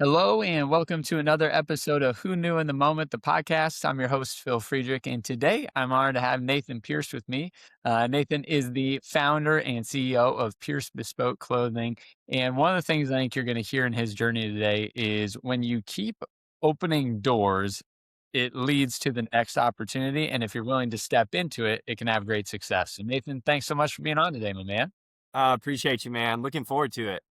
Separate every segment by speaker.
Speaker 1: Hello and welcome to another episode of Who Knew in the Moment, the podcast. I'm your host, Phil Friedrich, and today I'm honored to have Nathan Pierce with me. Nathan is the founder and CEO of Pierce Bespoke Clothing. And one of the things I think you're going to hear in his journey today is when you keep opening doors, it leads to the next opportunity. And if you're willing to step into it, it can have great success. So, Nathan, thanks so much for being on today, my man.
Speaker 2: Appreciate you, man. Looking forward to it.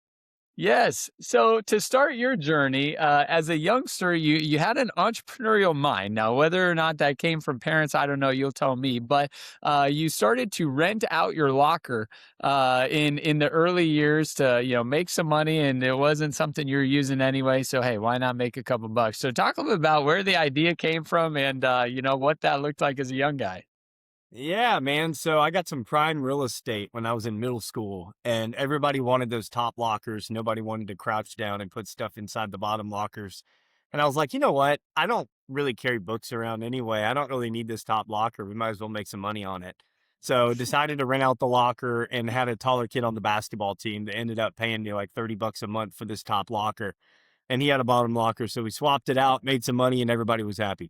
Speaker 1: Yes. So to start your journey, as a youngster, you had an entrepreneurial mind. Now, whether or not that came from parents, I don't know. You'll tell me. But you started to rent out your locker in the early years to make some money, and it wasn't something you're using anyway. So hey, why not make a couple bucks? So talk a little bit about where the idea came from, and what that looked like as a young guy.
Speaker 2: Yeah, man. So I got some prime real estate when I was in middle school, and everybody wanted those top lockers. Nobody wanted to crouch down and put stuff inside the bottom lockers. And I was like, you know what? I don't really carry books around anyway. I don't really need this top locker. We might as well make some money on it. So decided to rent out the locker and had a taller kid on the basketball team that ended up paying me like 30 bucks a month for this top locker. And he had a bottom locker. So we swapped it out, made some money, and everybody was happy.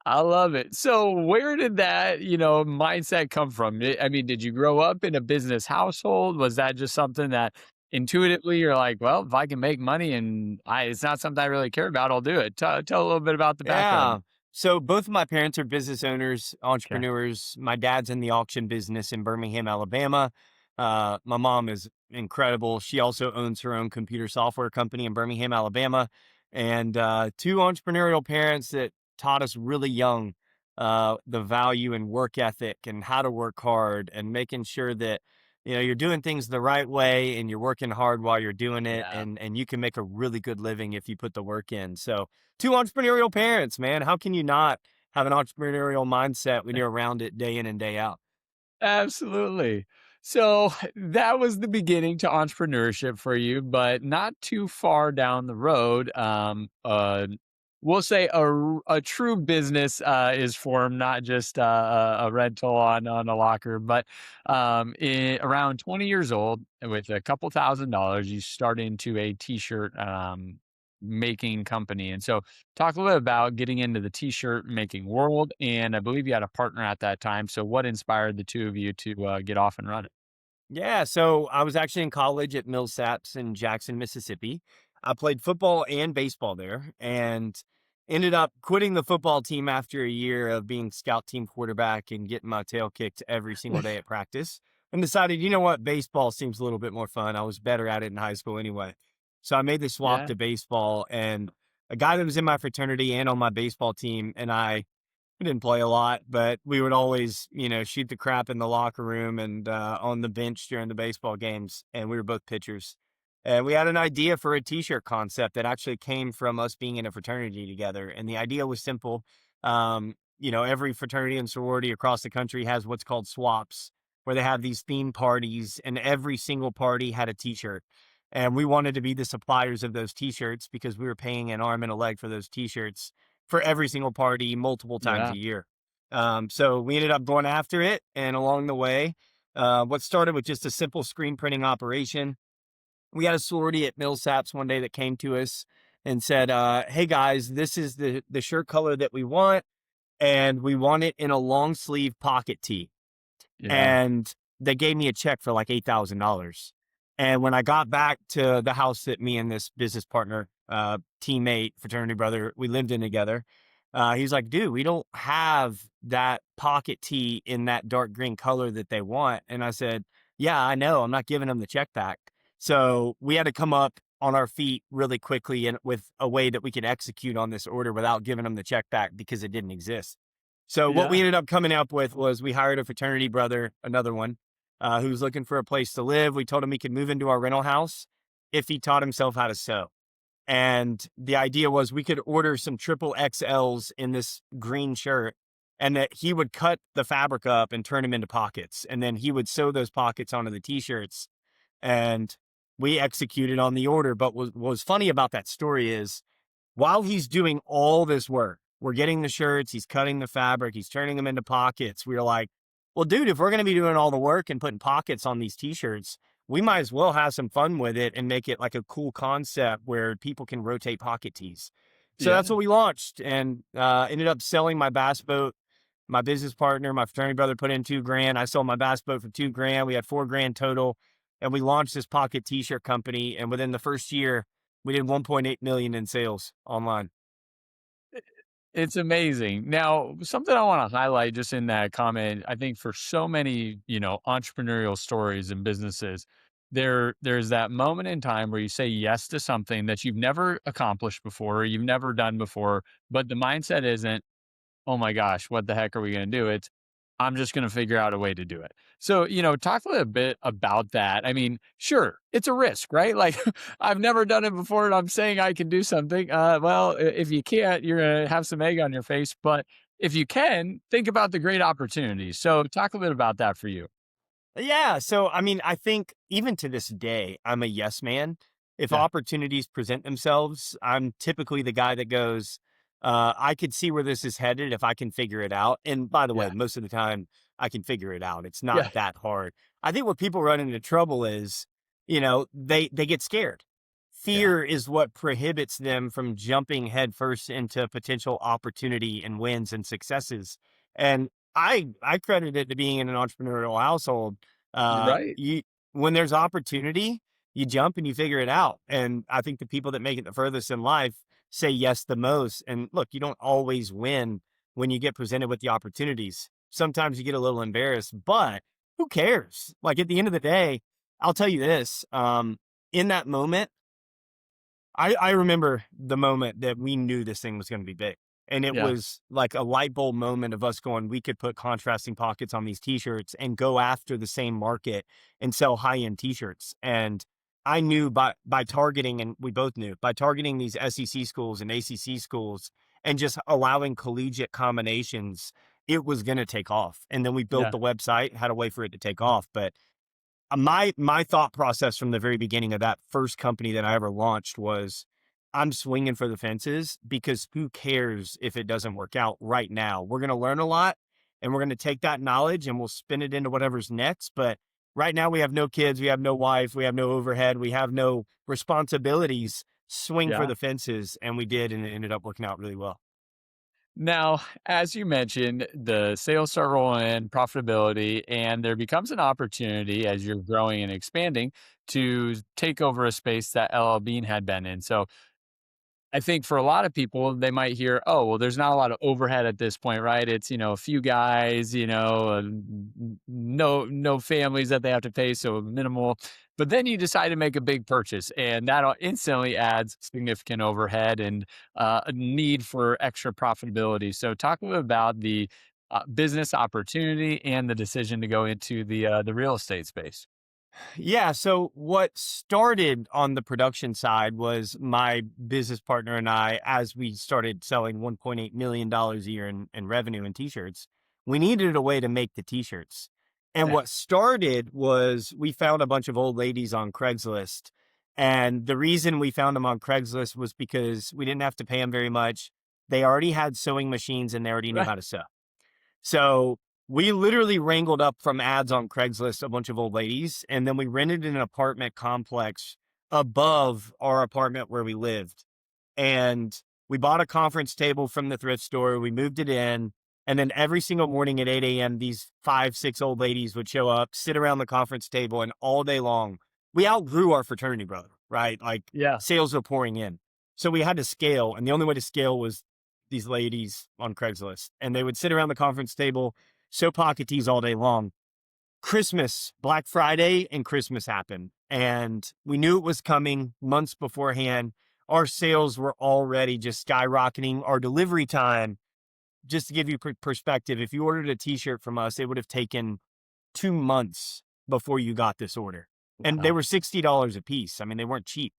Speaker 1: I love it. So where did that, mindset come from? I mean, did you grow up in a business household? Was that just something that intuitively you're like, well, if I can make money and it's not something I really care about, I'll do it. Tell a little bit about the
Speaker 2: Yeah.
Speaker 1: background.
Speaker 2: So both of my parents are business owners,
Speaker 1: Okay.
Speaker 2: entrepreneurs. My dad's in the auction business in Birmingham, Alabama. My mom is incredible. She also owns her own computer software company in Birmingham, Alabama. And two entrepreneurial parents that taught us really young the value and work ethic and how to work hard and making sure that you're doing things the right way and you're working hard while you're doing it,
Speaker 1: Yeah.
Speaker 2: and you can make a really good living if you put the work in. So two entrepreneurial parents, man. How can you not have an entrepreneurial mindset when you're around it day in and day out?
Speaker 1: Absolutely. So that was the beginning to entrepreneurship for you, but not too far down the road. We'll say a true business is formed, not just a rental on a locker. But around 20 years old, with a couple $1,000s, you start into a t-shirt making company. And so talk a little bit about getting into the t-shirt making world, and I believe you had a partner at that time. So what inspired the two of you to get off and run it?
Speaker 2: Yeah, so I was actually in college at Millsaps in Jackson, Mississippi. I played football and baseball there and ended up quitting the football team after a year of being scout team quarterback and getting my tail kicked every single day at practice, and decided, you know what, baseball seems a little bit more fun. I was better at it in high school anyway. So I made the swap
Speaker 1: Yeah.
Speaker 2: to baseball, and a guy that was in my fraternity and on my baseball team and I, we didn't play a lot, but we would always, shoot the crap in the locker room and on the bench during the baseball games. And we were both pitchers. And we had an idea for a t-shirt concept that actually came from us being in a fraternity together. And the idea was simple. Every fraternity and sorority across the country has what's called swaps, where they have these theme parties, and every single party had a t-shirt. And we wanted to be the suppliers of those t-shirts because we were paying an arm and a leg for those t-shirts for every single party multiple times
Speaker 1: Yeah.
Speaker 2: a year. So we ended up going after it. And along the way, what started with just a simple screen printing operation, we had a sorority at Millsaps one day that came to us and said, hey guys, this is the shirt color that we want. And we want it in a long sleeve pocket tee.
Speaker 1: Yeah.
Speaker 2: And they gave me a check for like $8,000. And when I got back to the house that me and this business partner, teammate, fraternity brother, we lived in together, he's like, dude, we don't have that pocket tee in that dark green color that they want. And I said, yeah, I know. I'm not giving them the check back. So we had to come up on our feet really quickly and with a way that we could execute on this order without giving them the check back because it didn't exist. So what we
Speaker 1: Yeah.
Speaker 2: ended up coming up with was we hired a fraternity brother, another one, who was looking for a place to live. We told him he could move into our rental house if he taught himself how to sew. And the idea was we could order some triple XLs in this green shirt, and that he would cut the fabric up and turn them into pockets. And then he would sew those pockets onto the t-shirts. And we executed on the order. But what was funny about that story is while he's doing all this work, we're getting the shirts, he's cutting the fabric, he's turning them into pockets. We were like, well, dude, if we're going to be doing all the work and putting pockets on these t-shirts, we might as well have some fun with it and make it like a cool concept where people can rotate pocket tees. So that's
Speaker 1: Yeah.
Speaker 2: what we launched, and ended up selling my bass boat. My business partner, my fraternity brother, put in 2 grand. I sold my bass boat for 2 grand. We had 4 grand total, and we launched this pocket t-shirt company. And within the first year, we did 1.8 million in sales online.
Speaker 1: It's amazing. Now, something I want to highlight just in that comment, I think for so many, entrepreneurial stories and businesses, there's that moment in time where you say yes to something that you've never accomplished before, or you've never done before, but the mindset isn't, "Oh my gosh, what the heck are we gonna do?" It's, "I'm just gonna figure out a way to do it." So, talk a little bit about that. I mean, sure, it's a risk, right? Like, I've never done it before, and I'm saying I can do something. Well, if you can't, you're gonna have some egg on your face, but if you can, think about the great opportunities. So talk a bit about that for you.
Speaker 2: Yeah. So, I mean, I think even to this day, I'm a yes man. If
Speaker 1: Yeah,
Speaker 2: opportunities present themselves, I'm typically the guy that goes, I could see where this is headed if I can figure it out. And by the way,
Speaker 1: yeah,
Speaker 2: most of the time, I can figure it out. It's
Speaker 1: yeah,
Speaker 2: not that hard. I think what people run into trouble is, they get scared.
Speaker 1: yeah,
Speaker 2: Fear is what prohibits them from jumping headfirst into potential opportunity and wins and successes. And I credit it to being in an entrepreneurial household.
Speaker 1: you're right.
Speaker 2: You When there's opportunity, you jump and you figure it out. And I think the people that make it the furthest in life say yes the most. And look, you don't always win when you get presented with the opportunities. Sometimes you get a little embarrassed, but who cares? Like at the end of the day, I'll tell you this. In that moment, I remember the moment that we knew this thing was going to be big. And it
Speaker 1: Yeah,
Speaker 2: was like a light bulb moment of us going, we could put contrasting pockets on these t-shirts and go after the same market and sell high-end t-shirts. And I knew by targeting, and we both knew, by targeting these SEC schools and ACC schools and just allowing collegiate combinations, it was going to take off. And then we built
Speaker 1: yeah,
Speaker 2: the website, had a way for it to take off. But my thought process from the very beginning of that first company that I ever launched was, I'm swinging for the fences because who cares if it doesn't work out right now? We're going to learn a lot, and we're going to take that knowledge and we'll spin it into whatever's next. But right now we have no kids, we have no wife, we have no overhead, we have no responsibilities. Swing for
Speaker 1: yeah.
Speaker 2: the fences. And we did, and it ended up working out really well.
Speaker 1: Now, as you mentioned, the sales start rolling in, profitability, and there becomes an opportunity as you're growing and expanding to take over a space that LL Bean had been in. So I think for a lot of people, they might hear, "Oh, well, there's not a lot of overhead at this point, right? It's, a few guys, no families that they have to pay, so minimal." But then you decide to make a big purchase, and that instantly adds significant overhead and a need for extra profitability. So talk a little about the business opportunity and the decision to go into the real estate space.
Speaker 2: Yeah. So what started on the production side was my business partner and I, as we started selling $1.8 million a year in revenue in t-shirts, we needed a way to make the t-shirts. And
Speaker 1: Yeah,
Speaker 2: what started was we found a bunch of old ladies on Craigslist. And the reason we found them on Craigslist was because we didn't have to pay them very much. They already had sewing machines and they already knew
Speaker 1: right.
Speaker 2: how to sew. So we literally wrangled up from ads on Craigslist a bunch of old ladies, and then we rented an apartment complex above our apartment where we lived. And we bought a conference table from the thrift store. We moved it in. And then every single morning at 8 a.m., these 5, 6 old ladies would show up, sit around the conference table, and all day long, we outgrew our fraternity brother, right? Like
Speaker 1: Yeah,
Speaker 2: sales were pouring in. So we had to scale. And the only way to scale was these ladies on Craigslist. And they would sit around the conference table, sew pocket tees all day long. Christmas, Black Friday, and Christmas happened. And we knew it was coming months beforehand. Our sales were already just skyrocketing. Our delivery time, just to give you perspective, if you ordered a t shirt from us, it would have taken 2 months before you got this order. And they
Speaker 1: wow.
Speaker 2: were $60 a piece. I mean, they weren't cheap,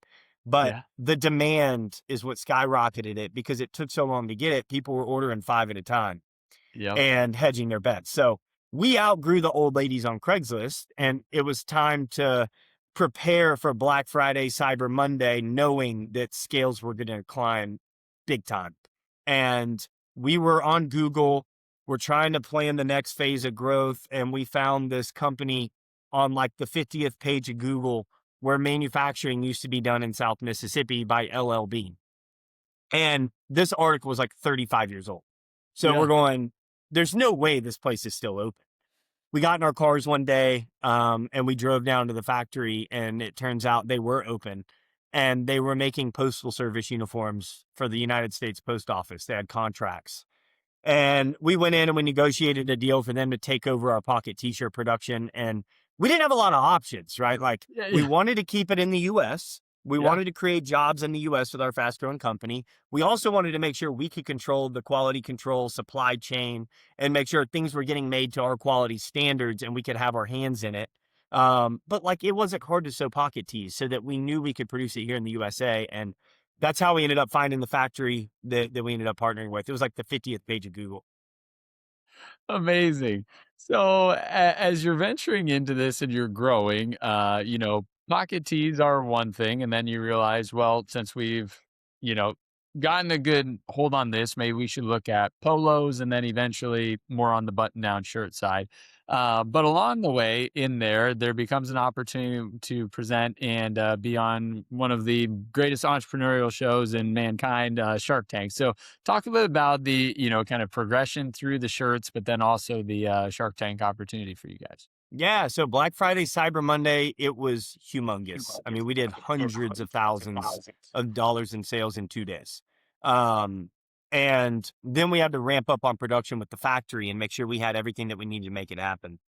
Speaker 2: but
Speaker 1: Yeah,
Speaker 2: the demand is what skyrocketed it because it took so long to get it. People were ordering 5 at a time
Speaker 1: yep,
Speaker 2: and hedging their bets. So we outgrew the old ladies on Craigslist, and it was time to prepare for Black Friday, Cyber Monday, knowing that scales were going to climb big time. And we were on Google. We're trying to plan the next phase of growth, and we found this company on like the 50th page of Google where manufacturing used to be done in South Mississippi by LLB. And this article was like 35 years old. So we're
Speaker 1: Yeah.
Speaker 2: going, there's no way this place is still open. We got in our cars one day, and we drove down to the factory, and it turns out they were open, and they were making postal service uniforms for the United States Post Office. They had contracts. And we went in and we negotiated a deal for them to take over our pocket t-shirt production. And we didn't have a lot of options, right? Like
Speaker 1: Yeah,
Speaker 2: we
Speaker 1: yeah,
Speaker 2: wanted to keep it in the US. We
Speaker 1: yeah.
Speaker 2: wanted to create jobs in the US with our fast growing company. We also wanted to make sure we could control the quality control supply chain and make sure things were getting made to our quality standards and we could have our hands in it. But like it wasn't hard to sew pocket tees so that we knew we could produce it here in the USA. And that's how we ended up finding the factory that we ended up partnering with. It was like the 50th page of Google.
Speaker 1: Amazing. So as you're venturing into this and you're growing, pocket tees are one thing, and then you realize, well, since we've, you know, gotten a good hold on this, maybe we should look at polos, and then eventually more on the button-down shirt side. But along the way in there, there becomes an opportunity to present and be on one of the greatest entrepreneurial shows in mankind, Shark Tank. So talk a bit about the, kind of progression through the shirts, but then also the, Shark Tank opportunity for you guys.
Speaker 2: Yeah, so Black Friday, Cyber Monday, it was humongous. I mean, we did hundreds of thousands of dollars in sales in 2 days. Um, and then we had to ramp up on production with the factory and make sure we had everything that we needed to make it happen.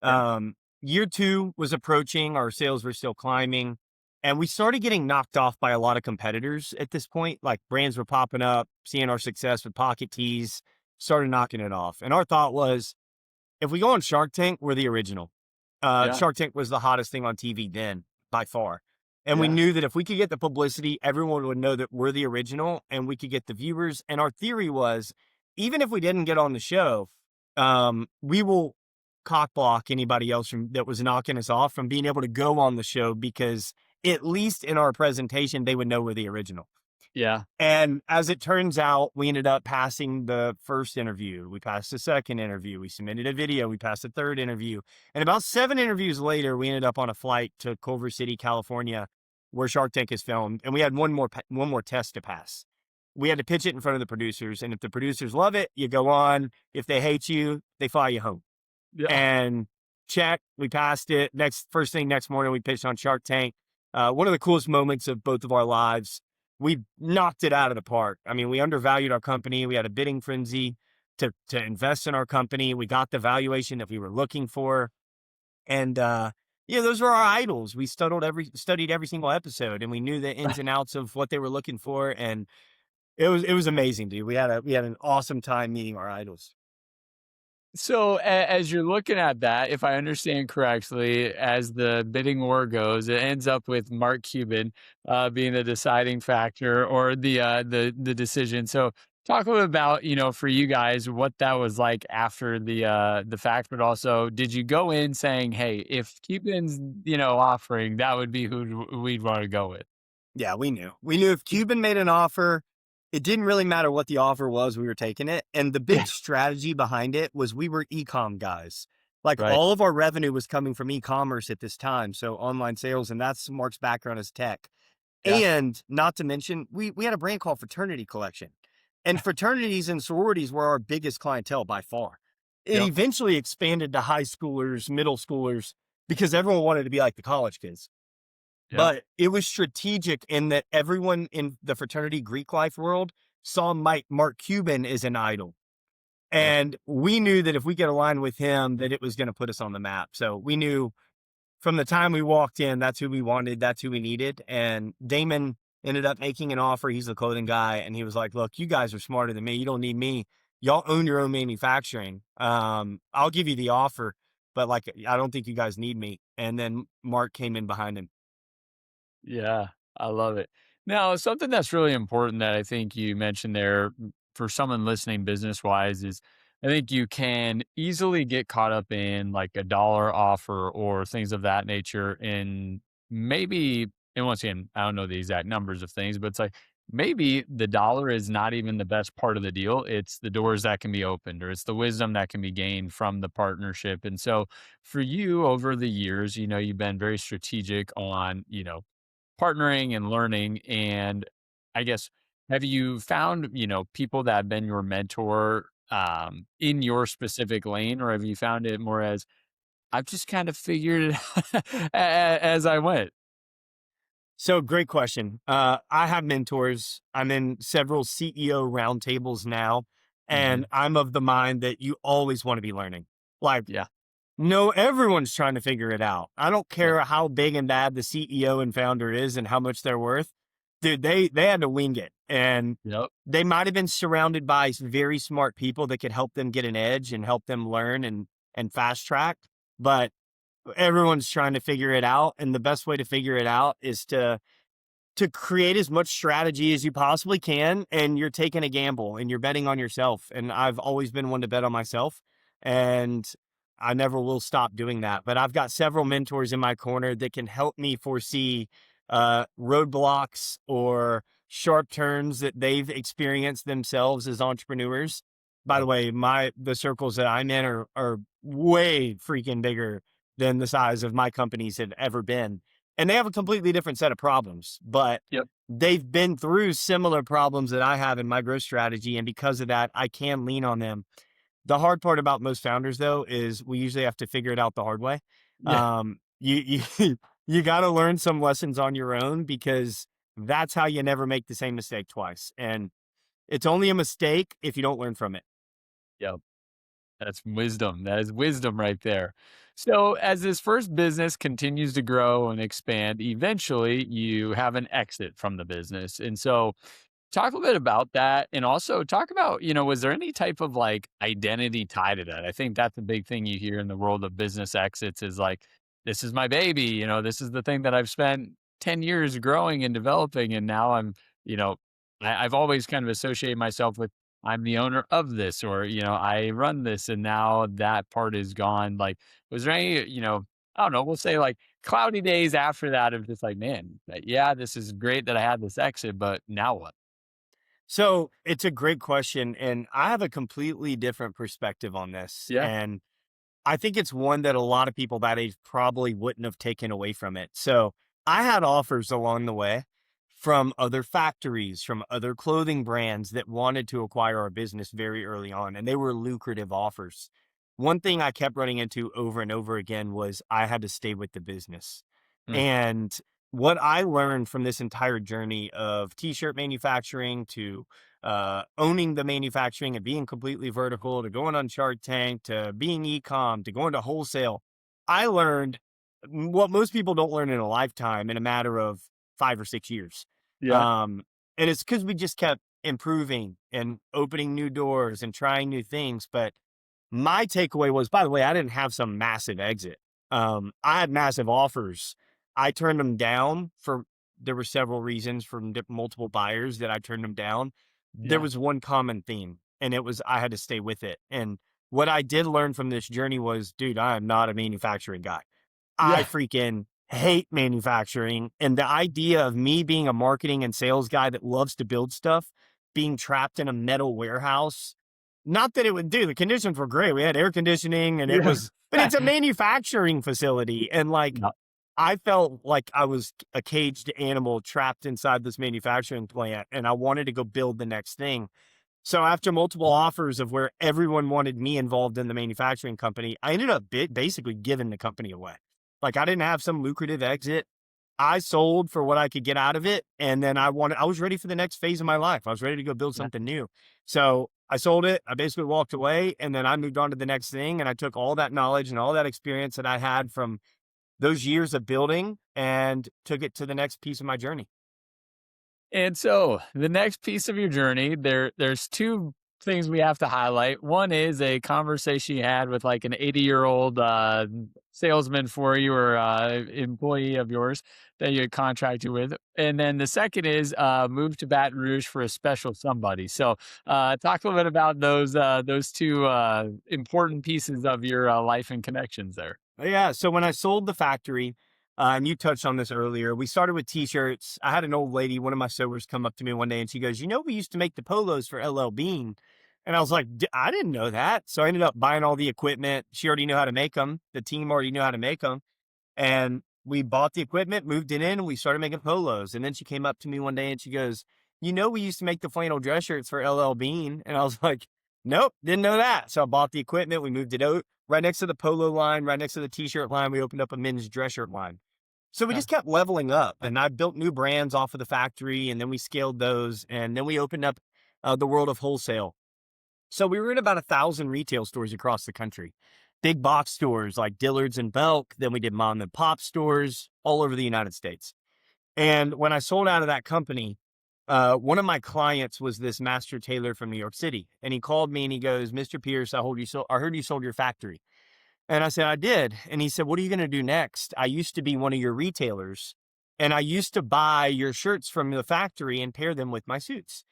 Speaker 1: Yeah.
Speaker 2: Year 2 was approaching, our sales were still climbing, and we started getting knocked off by a lot of competitors at this point. Like brands were popping up, seeing our success with pocket tees, started knocking it off. And our thought was, if we go on Shark Tank, we're the original.
Speaker 1: Yeah.
Speaker 2: Shark Tank was the hottest thing on TV then, by far. And we
Speaker 1: Yeah.
Speaker 2: knew that if we could get the publicity, everyone would know that we're the original and we could get the viewers. And our theory was, even if we didn't get on the show, we will cock block anybody else that was knocking us off from being able to go on the show because at least in our presentation, they would know we're the original.
Speaker 1: Yeah.
Speaker 2: And as it turns out, we ended up passing the first interview. We passed the second interview. We submitted a video. We passed the third interview. And about 7 interviews later, we ended up on a flight to Culver City, California, where Shark Tank is filmed. And we had one more test to pass. We had to pitch it in front of the producers. And if the producers love it, you go on. If they hate you, they fly you home.
Speaker 1: Yeah.
Speaker 2: And check, we passed it. First thing next morning, we pitched on Shark Tank. One of the coolest moments of both of our lives. We knocked it out of the park. I mean, we undervalued our company. We had a bidding frenzy to invest in our company. We got the valuation that we were looking for. And yeah, those were our idols. We studied every single episode and we knew the ins and outs of what they were looking for. And it was amazing, dude. We had an awesome time meeting our idols.
Speaker 1: So as you're looking at that, if I understand correctly, as the bidding war goes, it ends up with Mark Cuban being the deciding factor or the decision. So talk a little about, for you guys what that was like after the fact, but also did you go in saying, hey, if Cuban's offering, that would be who we'd want to go with?
Speaker 2: Yeah, we knew. We knew if Cuban made an offer, it didn't really matter what the offer was, we were taking it. And the
Speaker 1: Yeah.
Speaker 2: big strategy behind it was we were e-com guys. Like
Speaker 1: Right.
Speaker 2: all of our revenue was coming from e-commerce at this time. So online sales, and that's Mark's background as tech.
Speaker 1: Yeah.
Speaker 2: And not to mention, we had a brand called Fraternity Collection. And fraternities and sororities were our biggest clientele by far. It
Speaker 1: Yep.
Speaker 2: eventually expanded to high schoolers, middle schoolers, because everyone wanted to be like the college kids.
Speaker 1: Yeah.
Speaker 2: But it was strategic in that everyone in the fraternity Greek life world saw Mark Cuban as an idol.
Speaker 1: Right.
Speaker 2: And we knew that if we could align with him, that it was going to put us on the map. So we knew from the time we walked in, that's who we wanted, that's who we needed. And Damon ended up making an offer. He's the clothing guy. And he was like, look, you guys are smarter than me. You don't need me. Y'all own your own manufacturing. I'll give you the offer, but like, I don't think you guys need me. And then Mark came in behind him.
Speaker 1: Yeah, I love it. Now, something that's really important that I think you mentioned there for someone listening business wise is I think you can easily get caught up in like a dollar offer or things of that nature. And maybe, and once again, I don't know the exact numbers of things, but it's like maybe the dollar is not even the best part of the deal. It's the doors that can be opened, or it's the wisdom that can be gained from the partnership. And so for you over the years, you've been very strategic on, partnering and learning. And I guess, have you found, people that have been your mentor in your specific lane, or have you found it more as I've just kind of figured it as I went?
Speaker 2: So great question. I have mentors. I'm in several CEO roundtables now,
Speaker 1: Hmm.
Speaker 2: and I'm of the mind that you always want to be learning. Like,
Speaker 1: Yeah.
Speaker 2: no, everyone's trying to figure it out. I don't
Speaker 1: Yep.
Speaker 2: care how big and bad the CEO and founder is and how much they're worth. Dude, they had to wing it. And
Speaker 1: Yep.
Speaker 2: they might have been surrounded by very smart people that could help them get an edge and help them learn and fast track. But everyone's trying to figure it out. And the best way to figure it out is to create as much strategy as you possibly can, and you're taking a gamble and you're betting on yourself. And I've always been one to bet on myself, and I never will stop doing that. But I've got several mentors in my corner that can help me foresee roadblocks or sharp turns that they've experienced themselves as entrepreneurs. By the
Speaker 1: Yep.
Speaker 2: way, the circles that I'm in are way freaking bigger than the size of my companies have ever been, and they have a completely different set of problems, but
Speaker 1: Yep.
Speaker 2: they've been through similar problems that I have in my growth strategy. And because of that, I can lean on them. The hard part about most founders, though, is we usually have to figure it out the hard way.
Speaker 1: Yeah.
Speaker 2: You you got to learn some lessons on your own, because that's how you never make the same mistake twice. And it's only a mistake if you don't learn from it.
Speaker 1: Yep. That's wisdom. That is wisdom right there. So, as this first business continues to grow and expand, eventually you have an exit from the business. And so, talk a little bit about that, and also talk about, was there any type of like identity tied to that? I think that's a big thing you hear in the world of business exits is like, this is my baby, this is the thing that I've spent 10 years growing and developing. And now you know, I've always kind of associated myself with I'm the owner of this, or, I run this, and now that part is gone. Like, was there any, I don't know, we'll say like cloudy days after that of just like, man, yeah, this is great that I had this exit, but now what?
Speaker 2: So it's a great question. And I have a completely different perspective on this.
Speaker 1: Yeah.
Speaker 2: And I think it's one that a lot of people that age probably wouldn't have taken away from it. So I had offers along the way from other factories, from other clothing brands that wanted to acquire our business very early on, and they were lucrative offers. One thing I kept running into over and over again was I had to stay with the business.
Speaker 1: Mm.
Speaker 2: And what I learned from this entire journey of t-shirt manufacturing to owning the manufacturing and being completely vertical, to going on Shark Tank, to being e-com, to going to wholesale. I learned what most people don't learn in a lifetime in a matter of 5 or 6 years.
Speaker 1: Yeah.
Speaker 2: Um, and it's because we just kept improving and opening new doors and trying new things. But my takeaway was, by the way, I didn't have some massive exit. I had massive offers. I turned them down for there were several reasons from multiple buyers that I turned them down. There
Speaker 1: Yeah.
Speaker 2: was one common theme, and it was I had to stay with it. And what I did learn from this journey was, dude, I am not a manufacturing guy. I
Speaker 1: Yeah.
Speaker 2: freaking hate manufacturing. And the idea of me being a marketing and sales guy that loves to build stuff, being trapped in a metal warehouse, not that it would do, the conditions were great. We had air conditioning and it
Speaker 1: Yeah.
Speaker 2: was, but it's a manufacturing facility. And like,
Speaker 1: Yeah.
Speaker 2: I felt like I was a caged animal trapped inside this manufacturing plant, and I wanted to go build the next thing. So after multiple offers of where everyone wanted me involved in the manufacturing company, I ended up basically giving the company away. Like, I didn't have some lucrative exit. I sold for what I could get out of it. And then I was ready for the next phase of my life. I was ready to go build
Speaker 1: Yeah.
Speaker 2: something new. So I sold it. I basically walked away, and then I moved on to the next thing. And I took all that knowledge and all that experience that I had from those years of building and took it to the next piece of my journey.
Speaker 1: And so the next piece of your journey, there's two things we have to highlight. One is a conversation you had with like an 80-year-old salesman for you, or employee of yours that you had contracted with. And then the second is move to Baton Rouge for a special somebody. So talk a little bit about those two important pieces of your life and connections there.
Speaker 2: Yeah. So when I sold the factory, And you touched on this earlier. We started with t-shirts. I had an old lady, one of my sewers, come up to me one day and she goes, we used to make the polos for LL Bean. And I was like, I didn't know that. So I ended up buying all the equipment. She already knew how to make them. The team already knew how to make them. And we bought the equipment, moved it in, and we started making polos. And then she came up to me one day and she goes, we used to make the flannel dress shirts for LL Bean. And I was like, nope, didn't know that. So I bought the equipment. We moved it out right next to the polo line, right next to the t-shirt line. We opened up a men's dress shirt line. So we
Speaker 1: Okay.
Speaker 2: just kept leveling up, and I built new brands off of the factory, and then we scaled those, and then we opened up the world of wholesale. So we were in about 1,000 retail stores across the country, big box stores like Dillard's and Belk. Then we did mom and pop stores all over the United States. And when I sold out of that company, one of my clients was this master tailor from New York City, and he called me and he goes, "Mr. Pierce, I heard you sold your factory." And I said, "I did." And he said, "What are you going to do next? I used to be one of your retailers, and I used to buy your shirts from the factory and pair them with my suits."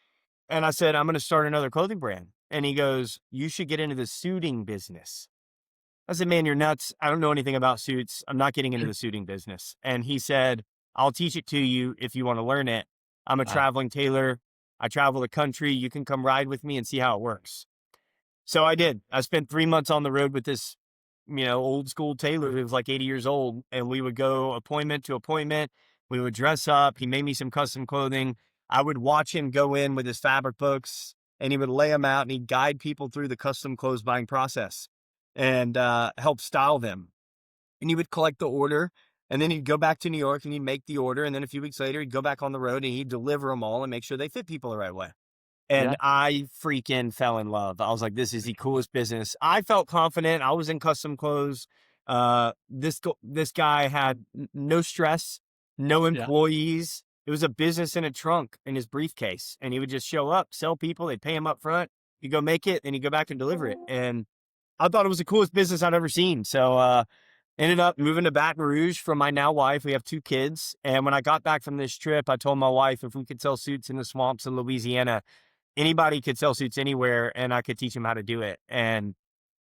Speaker 2: And I said, "I'm going to start another clothing brand." And he goes, "You should get into the suiting business." I said, "Man, you're nuts. I don't know anything about suits. I'm not getting into the suiting business." And he said, "I'll teach it to you if you want to learn it. I'm a
Speaker 1: Wow.
Speaker 2: traveling tailor. I travel the country. You can come ride with me and see how it works." So I did. I spent 3 months on the road with this, old school tailor who was like 80 years old. And we would go appointment to appointment. We would dress up. He made me some custom clothing. I would watch him go in with his fabric books and he would lay them out and he'd guide people through the custom clothes buying process and help style them. And he would collect the order and then he'd go back to New York and he'd make the order. And then a few weeks later, he'd go back on the road and he'd deliver them all and make sure they fit people the right way.
Speaker 1: Yeah.
Speaker 2: And I freaking fell in love. I was like, this is the coolest business. I felt confident. I was in custom clothes. This guy had no stress, no
Speaker 1: Yeah.
Speaker 2: employees. It was a business in a trunk in his briefcase. And he would just show up, sell people. They'd pay him up front. He'd go make it, then he'd go back and deliver it. And I thought it was the coolest business I'd ever seen. So ended up moving to Baton Rouge from my now wife. We have 2 kids. And when I got back from this trip, I told my wife if we could sell suits in the swamps of Louisiana, anybody could sell suits anywhere and I could teach them how to do it. And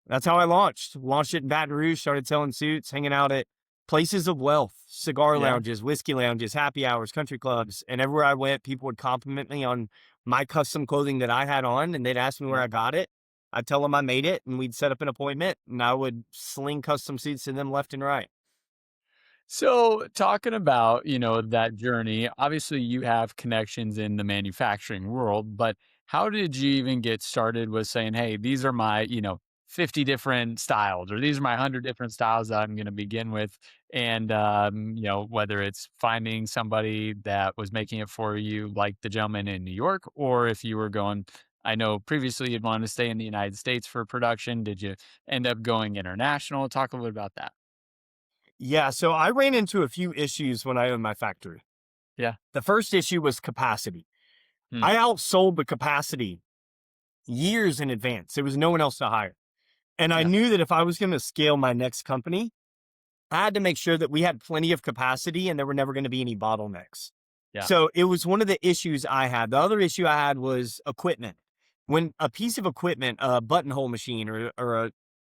Speaker 2: that's how I launched it in Baton Rouge, started selling suits, hanging out at places of wealth, cigar
Speaker 1: Yeah.
Speaker 2: lounges, whiskey lounges, happy hours, country clubs. And everywhere I went, people would compliment me on my custom clothing that I had on and they'd ask me where
Speaker 1: Yeah.
Speaker 2: I got it. I'd tell them I made it and we'd set up an appointment and I would sling custom suits to them left and right.
Speaker 1: So, talking about, that journey, obviously you have connections in the manufacturing world, but how did you even get started with saying, "Hey, these are my, 50 different styles, or these are my 100 different styles that I'm going to begin with." And, whether it's finding somebody that was making it for you, like the gentleman in New York, or if you were going, I know previously you'd wanted to stay in the United States for production. Did you end up going international? Talk a little bit about that.
Speaker 2: Yeah. So I ran into a few issues when I owned my factory.
Speaker 1: Yeah.
Speaker 2: The first issue was capacity.
Speaker 1: Hmm.
Speaker 2: I outsold the capacity years in advance. There was no one else to hire. And I
Speaker 1: Yeah.
Speaker 2: knew that if I was going to scale my next company, I had to make sure that we had plenty of capacity and there were never going to be any bottlenecks.
Speaker 1: Yeah.
Speaker 2: So it was one of the issues I had. The other issue I had was equipment. When a piece of equipment, a buttonhole machine or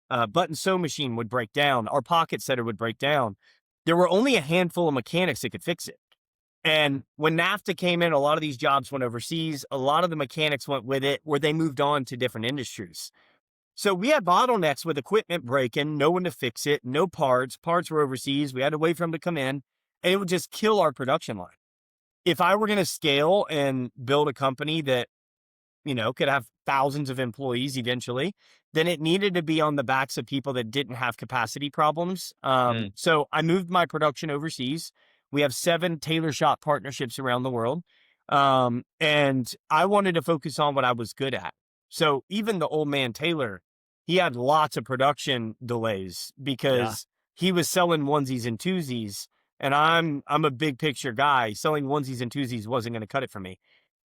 Speaker 2: a button sew machine would break down, or pocket setter would break down, there were only a handful of mechanics that could fix it. And when NAFTA came in, a lot of these jobs went overseas. A lot of the mechanics went with it, where they moved on to different industries. So we had bottlenecks with equipment breaking, no one to fix it, no parts. Parts were overseas. We had to wait for them to come in, and it would just kill our production line. If I were going to scale and build a company that, could have thousands of employees eventually, then it needed to be on the backs of people that didn't have capacity problems.
Speaker 1: Mm.
Speaker 2: So I moved my production overseas. We have 7 tailor shop partnerships around the world. And I wanted to focus on what I was good at. So even the old man tailor, he had lots of production delays
Speaker 1: Yeah.
Speaker 2: because he was selling onesies and twosies. And I'm a big picture guy. Selling onesies and twosies wasn't going to cut it for me.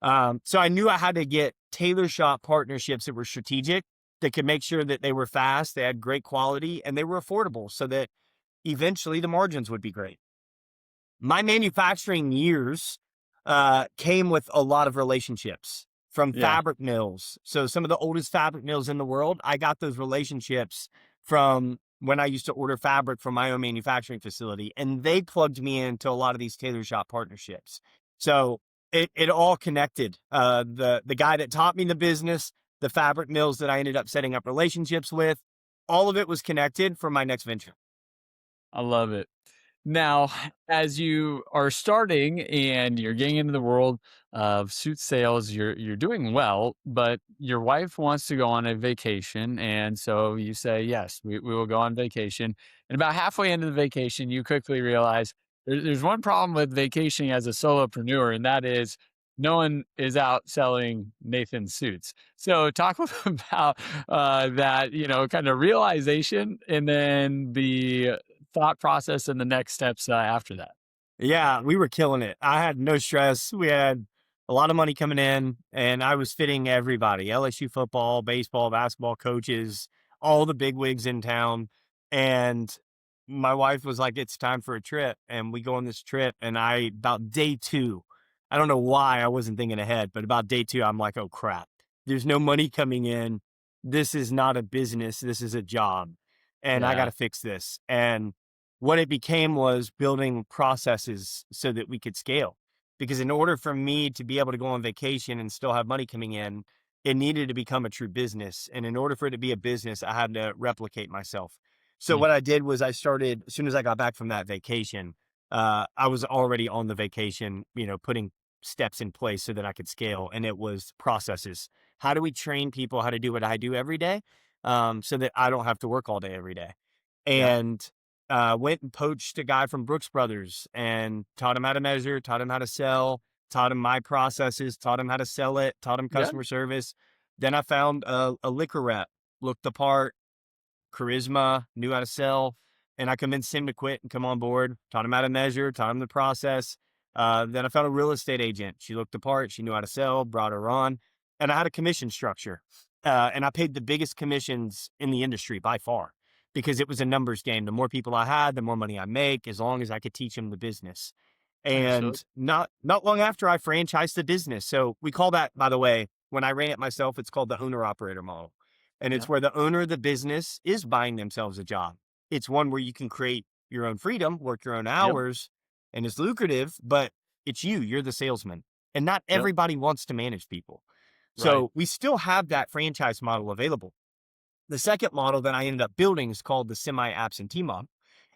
Speaker 2: So I knew I had to get tailor shop partnerships that were strategic, that could make sure that they were fast, they had great quality, and they were affordable so that eventually the margins would be great. My manufacturing years came with a lot of relationships from
Speaker 1: Yeah.
Speaker 2: fabric mills. So some of the oldest fabric mills in the world, I got those relationships from when I used to order fabric from my own manufacturing facility, and they plugged me into a lot of these tailor shop partnerships. So it all connected. The guy that taught me the business, the fabric mills that I ended up setting up relationships with, all of it was connected for my next venture.
Speaker 1: I love it. Now, as you are starting and you're getting into the world of suit sales, you're doing well, but your wife wants to go on a vacation, and so you say, "Yes, we will go on vacation." And about halfway into the vacation, you quickly realize there's one problem with vacationing as a solopreneur, and that is no one is out selling Nathan suits. So, talk about that, kind of realization, and then the thought process and the next steps after that.
Speaker 2: Yeah, we were killing it. I had no stress. We had a lot of money coming in, and I was fitting everybody: LSU football, baseball, basketball coaches, all the big wigs in town. And my wife was like, "It's time for a trip." And we go on this trip. And about day two, I don't know why I wasn't thinking ahead, but about day two, I'm like, "Oh crap, there's no money coming in. This is not a business. This is a job. And I got
Speaker 1: Yeah.
Speaker 2: to fix this." And what it became was building processes so that we could scale. Because in order for me to be able to go on vacation and still have money coming in, it needed to become a true business. And in order for it to be a business, I had to replicate myself. So
Speaker 1: Mm.
Speaker 2: what I did was I started as soon as I got back from that vacation. I was already on the vacation, putting steps in place so that I could scale. And it was processes. How do we train people how to do what I do every day, so that I don't have to work all day every day?
Speaker 1: Yeah.
Speaker 2: And went and poached a guy from Brooks Brothers and taught him how to measure, taught him how to sell, taught him my processes, taught him how to sell it, taught him
Speaker 1: Yeah.
Speaker 2: customer service. Then I found a liquor rep, looked the part, charisma, knew how to sell, and I convinced him to quit and come on board. Taught him how to measure, taught him the process. Then I found a real estate agent. She looked the part, she knew how to sell, brought her on, and I had a commission structure. And I paid the biggest commissions in the industry by far because it was a numbers game. The more people I had, the more money I make, as long as I could teach them the business.
Speaker 1: Understood.
Speaker 2: And not long after I franchised the business. So we call that, by the way, when I ran it myself, it's called the owner operator model. And it's
Speaker 1: Yeah.
Speaker 2: where the owner of the business is buying themselves a job. It's one where you can create your own freedom, work your own
Speaker 1: Yep.
Speaker 2: hours, and it's lucrative, but it's you're the salesman. And not
Speaker 1: Yep.
Speaker 2: everybody wants to manage people.
Speaker 1: Right.
Speaker 2: So we still have that franchise model available. The second model that I ended up building is called the semi absentee model.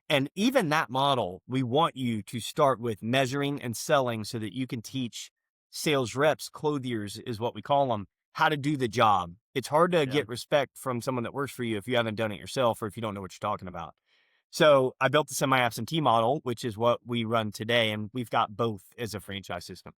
Speaker 2: And even that model, we want you to start with measuring and selling so that you can teach sales reps, clothiers is what we call them, how to do the job. It's hard to
Speaker 1: Yeah.
Speaker 2: get respect from someone that works for you if you haven't done it yourself or if you don't know what you're talking about. So I built the semi absentee model, which is what we run today. And we've got both as a franchise system.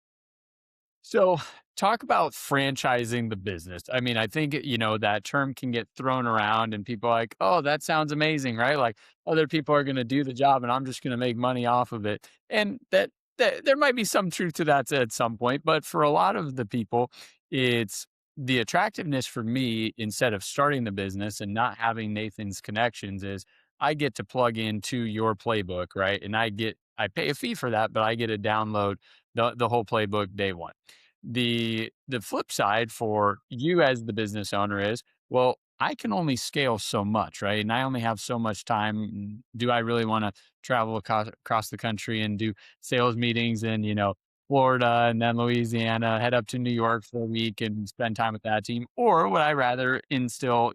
Speaker 1: So, talk about franchising the business. I mean, I think, that term can get thrown around and people are like, oh, that sounds amazing, right? Like other people are going to do the job and I'm just going to make money off of it. And that there might be some truth to that at some point. But for a lot of the people, it's the attractiveness for me instead of starting the business and not having Nathan's connections is I get to plug into your playbook, right? And I pay a fee for that, but I get to download the whole playbook day one. The flip side for you as the business owner is, well, I can only scale so much, right? And I only have so much time. Do I really want to travel across the country and do sales meetings in, Florida and then Louisiana, head up to New York for a week and spend time with that team? Or would I rather instill,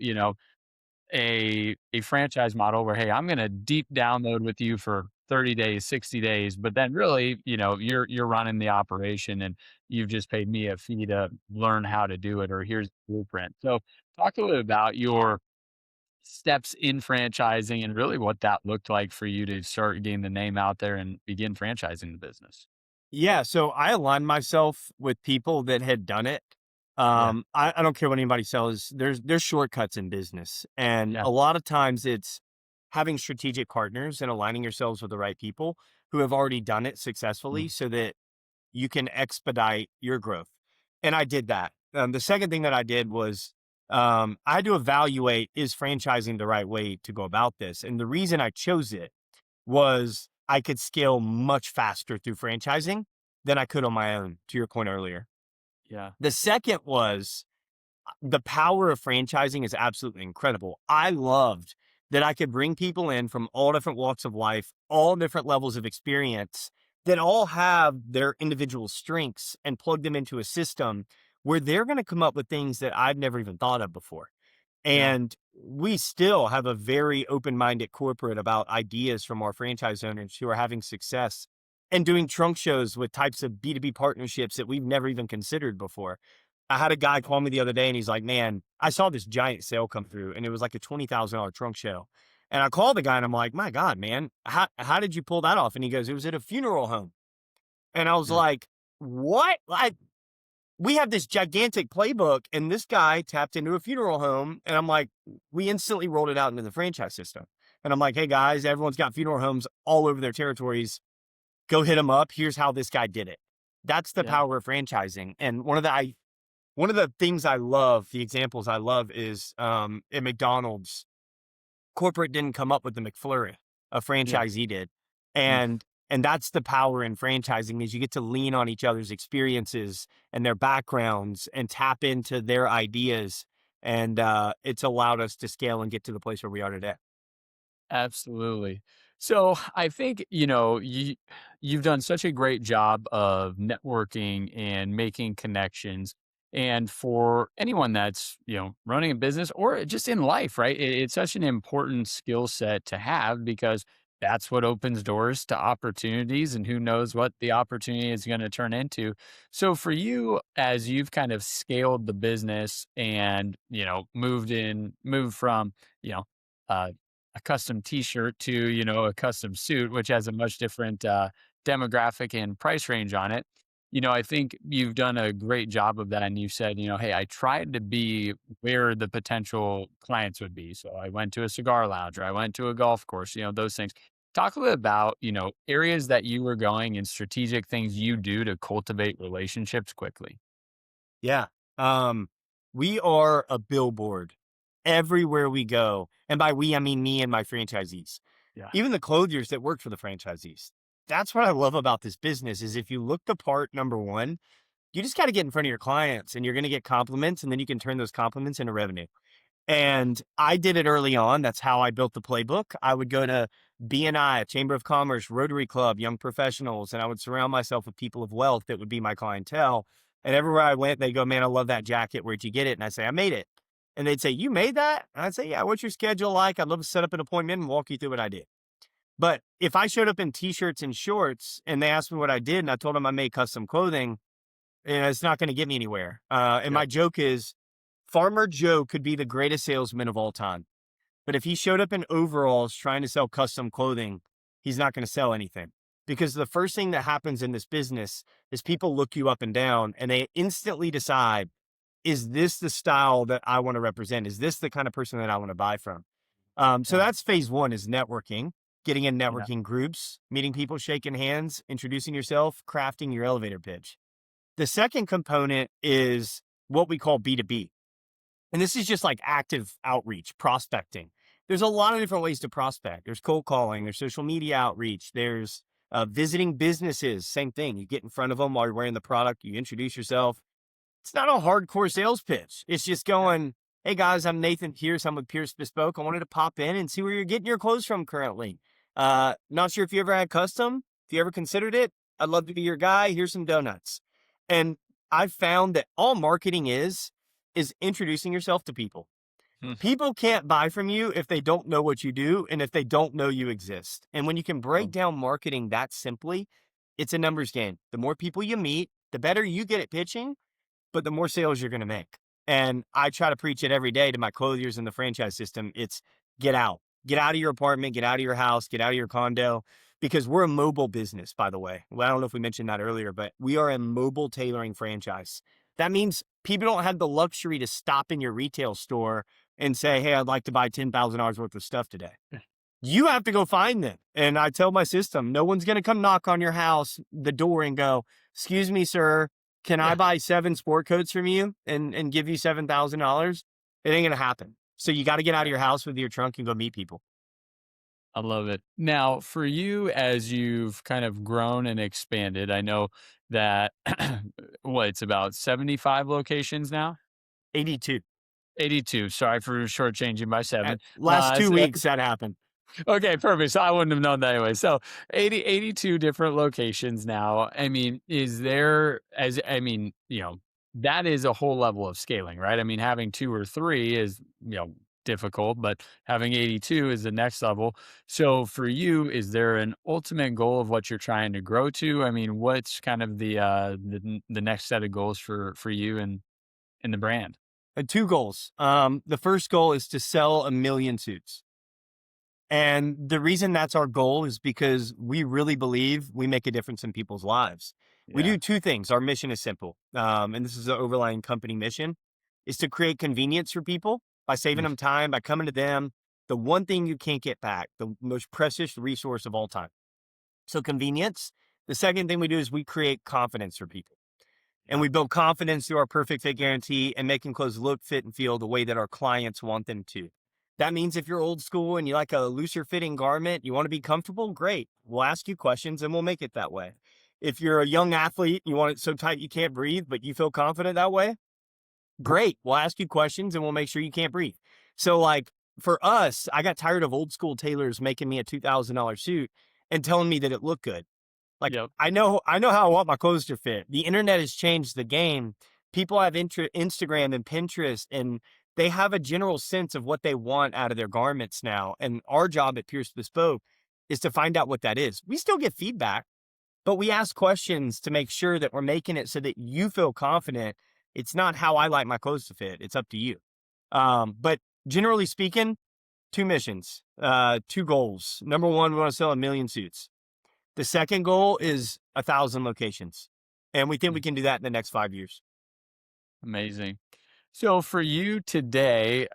Speaker 1: a franchise model where, hey, I'm gonna deep download with you for 30 days, 60 days, but then really, you're running the operation and you've just paid me a fee to learn how to do it, or here's the blueprint. So talk a little about your steps in franchising and really what that looked like for you to start getting the name out there and begin franchising the business.
Speaker 2: Yeah, so I aligned myself with people that had done it.
Speaker 1: Yeah.
Speaker 2: I don't care what anybody says. There's shortcuts in business, and
Speaker 1: Yeah.
Speaker 2: a lot of times it's having strategic partners and aligning yourselves with the right people who have already done it successfully,
Speaker 1: Mm.
Speaker 2: so that you can expedite your growth. And I did that. The second thing that I did was I had to evaluate, is franchising the right way to go about this, and the reason I chose it was I could scale much faster through franchising than I could on my own, to your point earlier.
Speaker 1: Yeah.
Speaker 2: The second was the power of franchising is absolutely incredible. I loved that I could bring people in from all different walks of life, all different levels of experience that all have their individual strengths and plug them into a system where they're going to come up with things that I've never even thought of before.
Speaker 1: Yeah.
Speaker 2: And we still have a very open-minded corporate about ideas from our franchise owners who are having success and doing trunk shows with types of B2B partnerships that we've never even considered before. I had a guy call me the other day and he's like, man, I saw this giant sale come through and it was like a $20,000 trunk show. And I called the guy and I'm like, my God, man, how did you pull that off? And he goes, it was at a funeral home. And I was
Speaker 1: Yeah.
Speaker 2: like, what? We have this gigantic playbook and this guy tapped into a funeral home. And I'm like, we instantly rolled it out into the franchise system. And I'm like, hey guys, everyone's got funeral homes all over their territories. Go hit them up. Here's how this guy did it. That's the
Speaker 1: Yeah.
Speaker 2: power of franchising. And one of the things I love, the examples I love is at McDonald's, corporate didn't come up with the McFlurry, a
Speaker 1: Yeah.
Speaker 2: franchisee did.
Speaker 1: Mm.
Speaker 2: And that's the power in franchising is you get to lean on each other's experiences and their backgrounds and tap into their ideas. And it's allowed us to scale and get to the place where we are today.
Speaker 1: Absolutely. So I think, you've done such a great job of networking and making connections. And for anyone that's, running a business or just in life, right? It's such an important skill set to have because that's what opens doors to opportunities and who knows what the opportunity is going to turn into. So for you, as you've kind of scaled the business and, moved from, you know, uh, a custom t-shirt to, a custom suit, which has a much different demographic and price range on it. I think you've done a great job of that. And you said, hey, I tried to be where the potential clients would be. So I went to a cigar lounge or I went to a golf course, those things. Talk a little about, areas that you were going and strategic things you do to cultivate relationships quickly.
Speaker 2: Yeah. Um, we are a billboard everywhere we go. And by we, I mean me and my franchisees.
Speaker 1: Yeah.
Speaker 2: Even the clothiers that work for the franchisees. That's what I love about this business is if you look the part, number one, you just got to get in front of your clients and you're going to get compliments and then you can turn those compliments into revenue. And I did it early on. That's how I built the playbook. I would go to BNI, Chamber of Commerce, Rotary Club, Young Professionals, and I would surround myself with people of wealth that would be my clientele. And everywhere I went, they go, man, I love that jacket. Where'd you get it? And I say, I made it. And they'd say, you made that? And I'd say, yeah, what's your schedule like? I'd love to set up an appointment and walk you through what I did. But if I showed up in t-shirts and shorts and they asked me what I did and I told them I made custom clothing, it's not going to get me anywhere. And
Speaker 1: Yep.
Speaker 2: my joke is Farmer Joe could be the greatest salesman of all time. But if he showed up in overalls trying to sell custom clothing, he's not going to sell anything. Because the first thing that happens in this business is people look you up and down and they instantly decide, is this the style that I want to represent? Is this the kind of person that I want to buy from? So
Speaker 1: Yeah.
Speaker 2: that's phase one is networking, getting in
Speaker 1: Yeah.
Speaker 2: networking groups, meeting people, shaking hands, introducing yourself, crafting your elevator pitch. The second component is what we call B2B. And this is just like active outreach, prospecting. There's a lot of different ways to prospect. There's cold calling, there's social media outreach, there's visiting businesses. Same thing. You get in front of them while you're wearing the product, you introduce yourself. It's not a hardcore sales pitch. It's just
Speaker 1: Yeah.
Speaker 2: going, hey guys, I'm Nathan Pierce. I'm with Pierce Bespoke. I wanted to pop in and see where you're getting your clothes from currently. Not sure if you ever had custom. If you ever considered it, I'd love to be your guy. Here's some donuts. And I've found that all marketing is introducing yourself to people.
Speaker 1: Hmm.
Speaker 2: People can't buy from you if they don't know what you do and if they don't know you exist. And when you can break
Speaker 1: Oh,
Speaker 2: down marketing that simply, it's a numbers game. The more people you meet, the better you get at pitching, but the more sales you're going to make. And I try to preach it every day to my clothiers in the franchise system. It's get out of your apartment, get out of your house, get out of your condo, because we're a mobile business, by the way. Well, I don't know if we mentioned that earlier, but we are a mobile tailoring franchise. That means people don't have the luxury to stop in your retail store and say, hey, I'd like to buy $10,000 worth of stuff today.
Speaker 1: yeah.
Speaker 2: You have to go find them. And I tell my system, no one's going to come knock on your house, the door and go, excuse me, sir, can I
Speaker 1: Yeah.
Speaker 2: buy 7 sport coats from you and give you $7,000? It ain't going to happen. So you got to get out of your house with your trunk and go meet people.
Speaker 1: I love it. Now, for you, as you've kind of grown and expanded, I know that it's about 75 locations now?
Speaker 2: 82.
Speaker 1: 82. Sorry for shortchanging by
Speaker 2: At
Speaker 1: 7.
Speaker 2: last 2
Speaker 1: So
Speaker 2: weeks that happened.
Speaker 1: okay, perfect. So I wouldn't have known that anyway. So 82 different locations now. I mean, is there as I mean, that is a whole level of scaling, right? I mean, having 2 or 3 is, difficult, but having 82 is the next level. So for you, is there an ultimate goal of what you're trying to grow to? I mean, what's kind of the next set of goals for you and the brand?
Speaker 2: Two goals. The first goal is to sell 1,000,000 suits. And the reason that's our goal is because we really believe we make a difference in people's lives. We
Speaker 1: Yeah.
Speaker 2: do two things. Our mission is simple. And this is the overlying company mission is to create convenience for people by saving
Speaker 1: Mm,
Speaker 2: them time, by coming to them. The one thing you can't get back, the most precious resource of all time. So convenience. The second thing we do is we create confidence for people. And
Speaker 1: yeah.
Speaker 2: we build confidence through our perfect fit guarantee and making clothes look, fit, and feel the way that our clients want them to. That means if you're old school and you like a looser fitting garment, you want to be comfortable, great. We'll ask you questions and we'll make it that way. If you're a young athlete, you want it so tight you can't breathe, but you feel confident that way, great. We'll ask you questions and we'll make sure you can't breathe. So, like for us, I got tired of old school tailors making me a $2,000 suit and telling me that it looked good. Like,
Speaker 1: Yep.
Speaker 2: I know how I want my clothes to fit. The internet has changed the game. People have Instagram and Pinterest, and they have a general sense of what they want out of their garments now. And our job at Pierce Bespoke is to find out what that is. We still get feedback, but we ask questions to make sure that we're making it so that you feel confident. It's not how I like my clothes to fit. It's up to you. But generally speaking, two missions, two goals. Number one, we want to sell 1,000,000 suits. The second goal is 1,000 locations, and we think we
Speaker 1: Mm,
Speaker 2: can do that in the next 5 years.
Speaker 1: amazing. So for you today,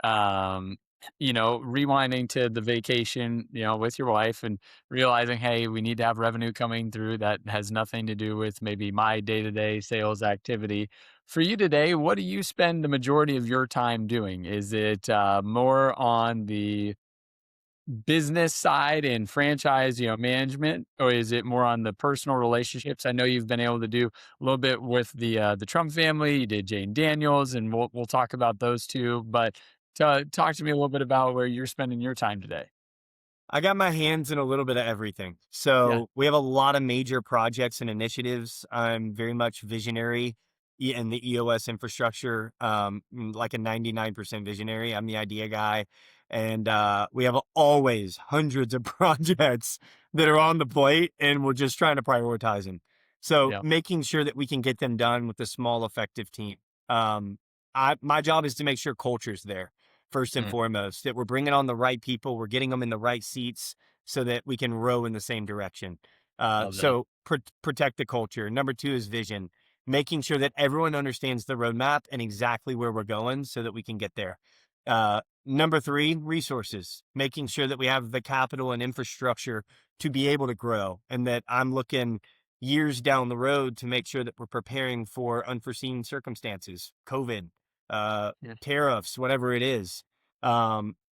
Speaker 1: rewinding to the vacation, with your wife and realizing, hey, we need to have revenue coming through that has nothing to do with maybe my day-to-day sales activity. For you today, what do you spend the majority of your time doing? Is it more on the business side and franchise, management, or is it more on the personal relationships? I know you've been able to do a little bit with the Trump family. You did Jane Daniels, and we'll talk about those two. But talk to me a little bit about where you're spending your time today.
Speaker 2: I got my hands in a little bit of everything.
Speaker 1: Yeah,
Speaker 2: So we have a lot of major projects and initiatives. I'm very much visionary in the EOS infrastructure, like a 99% visionary. I'm the idea guy. And we have always hundreds of projects that are on the plate, and we're just trying to prioritize them. So
Speaker 1: yeah,
Speaker 2: making sure that we can get them done with a small, effective team. Um, my job is to make sure culture's there first and
Speaker 1: mm,
Speaker 2: foremost, that we're bringing on the right people, we're getting them in the right seats so that we can row in the same direction.
Speaker 1: love that.
Speaker 2: So protect the culture. Number two is vision, making sure that everyone understands the roadmap and exactly where we're going so that we can get there. Number three, resources, making sure that we have the capital and infrastructure to be able to grow, and that I'm looking years down the road to make sure that we're preparing for unforeseen circumstances, COVID, uh,
Speaker 1: Yeah,
Speaker 2: tariffs, whatever it is.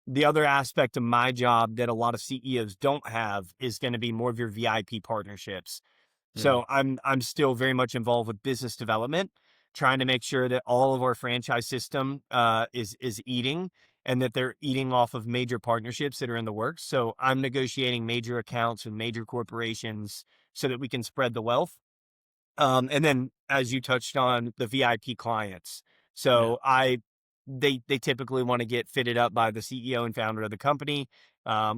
Speaker 2: The other aspect of my job that a lot of CEOs don't have is going to be more of your VIP partnerships.
Speaker 1: yeah,
Speaker 2: So I'm still very much involved with business development, trying to make sure that all of our franchise system is eating and that they're eating off of major partnerships that are in the works. So I'm negotiating major accounts with major corporations so that we can spread the wealth. And then as you touched on the VIP clients.
Speaker 1: yeah,
Speaker 2: So they typically want to get fitted up by the CEO and founder of the company.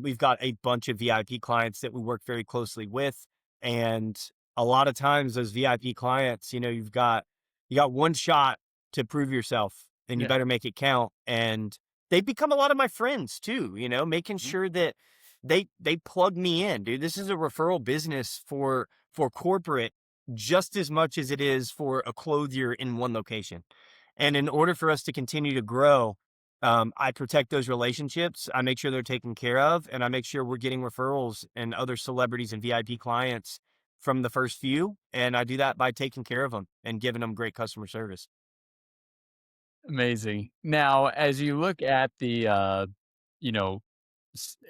Speaker 2: We've got a bunch of VIP clients that we work very closely with. And a lot of times those VIP clients, you got one shot to prove yourself and you
Speaker 1: yeah.
Speaker 2: better make it count. And they become a lot of my friends too, making
Speaker 1: Mhm.
Speaker 2: sure that they plug me in, dude. This is a referral business for corporate just as much as it is for a clothier in one location. And in order for us to continue to grow, I protect those relationships. I make sure they're taken care of, and I make sure we're getting referrals and other celebrities and VIP clients from the first few. And I do that by taking care of them and giving them great customer service.
Speaker 1: Amazing. Now, as you look at the, you know,